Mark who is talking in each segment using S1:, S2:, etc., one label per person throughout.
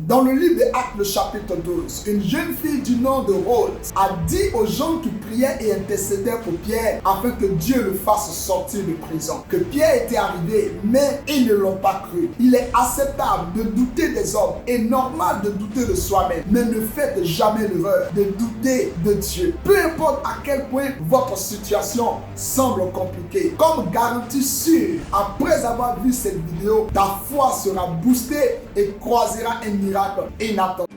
S1: Dans le livre des Actes, le chapitre 12, une jeune fille du nom de Rhodes a dit aux gens qui priaient et intercédaient pour Pierre afin que Dieu le fasse sortir de prison, que Pierre était arrivé, mais ils ne l'ont pas cru. Il est acceptable de douter des hommes et normal de douter de soi-même, mais ne faites jamais l'erreur de douter de Dieu. Peu importe à quel point votre situation semble compliquée, comme garantie sûre, après avoir vu cette vidéo, ta foi sera boostée et croisera un miracle inattendu.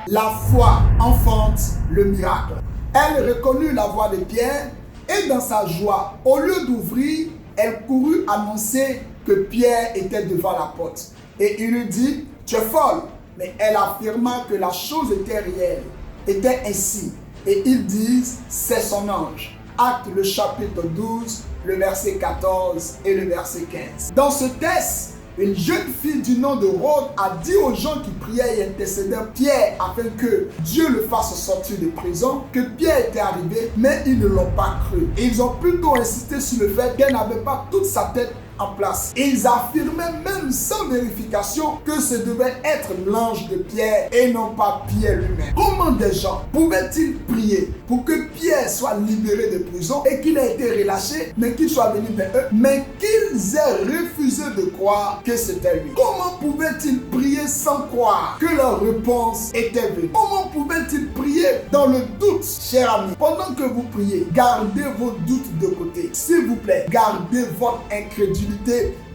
S1: La foi enfante le miracle. Elle reconnut la voix de Pierre et dans sa joie, au lieu d'ouvrir, elle courut annoncer que Pierre était devant la porte. Et il lui dit, tu es folle. Mais elle affirma que la chose était réelle, était ainsi. Et ils disent, c'est son ange. Acte le chapitre 12, le verset 14 et le verset 15. Dans ce texte, une jeune fille du nom de Rhodes a dit aux gens qui priaient et intercédaient Pierre afin que Dieu le fasse sortir de prison, que Pierre était arrivé, mais ils ne l'ont pas cru. Et ils ont plutôt insisté sur le fait qu'elle n'avait pas toute sa tête en place. Et ils affirmaient même sans vérification que ce devait être l'ange de Pierre et non pas Pierre lui-même. Comment des gens pouvaient-ils prier pour que Pierre soit libéré de prison et qu'il ait été relâché, mais qu'il soit venu vers eux, mais qu'ils aient refusé de croire que c'était lui? Comment pouvaient-ils prier sans croire que leur réponse était venue? Comment pouvaient-ils prier dans le doute? Chers amis, pendant que vous priez, gardez vos doutes de côté. S'il vous plaît, gardez votre incrédulité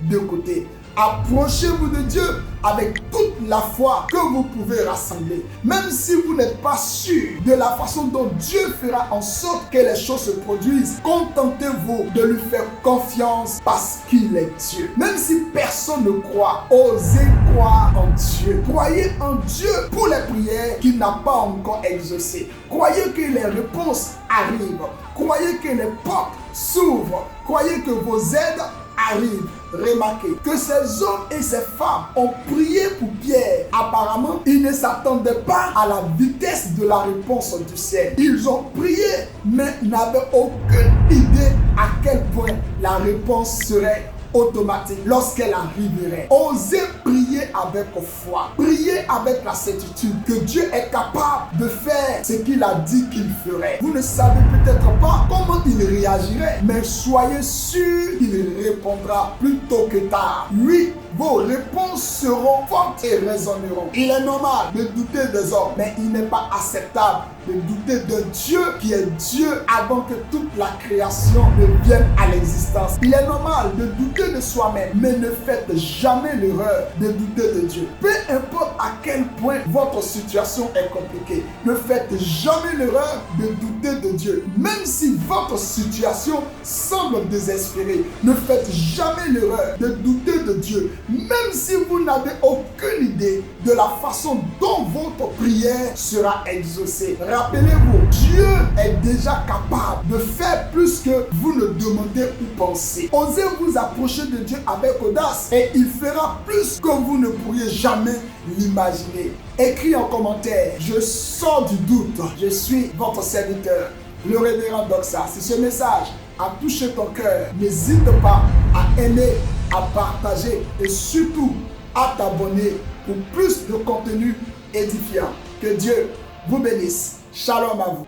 S1: de côté. Approchez-vous de Dieu avec toute la foi que vous pouvez rassembler. Même si vous n'êtes pas sûr de la façon dont Dieu fera en sorte que les choses se produisent, contentez-vous de lui faire confiance parce qu'il est Dieu. Même si personne ne croit, osez croire en Dieu. Croyez en Dieu pour les prières qu'il n'a pas encore exaucées. Croyez que les réponses arrivent. Croyez que les portes s'ouvrent. Croyez que vos aides arrive. Remarquez que ces hommes et ces femmes ont prié pour Pierre. Apparemment, ils ne s'attendaient pas à la vitesse de la réponse du ciel. Ils ont prié, mais n'avaient aucune idée à quel point la réponse serait automatique lorsqu'elle arriverait. Osez prier avec foi. Priez avec la certitude que Dieu est capable de faire ce qu'il a dit qu'il ferait. Vous ne savez peut-être pas comment il réagirait, mais soyez sûr qu'il répondra plus tôt que tard. Oui, vos réponses seront fortes et résonneront. Il est normal de douter des hommes, mais il n'est pas acceptable de douter de Dieu qui est Dieu avant que toute la création ne vienne à l'existence. Il est normal de douter de soi-même, mais ne faites jamais l'erreur de douter de Dieu. Peu importe à quel point votre situation est compliquée, ne faites jamais l'erreur de douter de Dieu. Même si votre situation semble désespérée, ne faites jamais l'erreur de douter de Dieu. Même si vous n'avez aucune idée de la façon dont votre prière sera exaucée. Rappelez-vous, Dieu est déjà capable de faire plus que vous ne demandez ou pensez. Osez vous approcher de Dieu avec audace et il fera plus que vous ne pourriez jamais l'imaginer. Écris en commentaire, je sors du doute, je suis votre serviteur, le révérend Doxa. Si ce message a touché ton cœur, n'hésite pas à aimer, à partager et surtout à t'abonner pour plus de contenu édifiant. Que Dieu vous bénisse. Shalom à vous.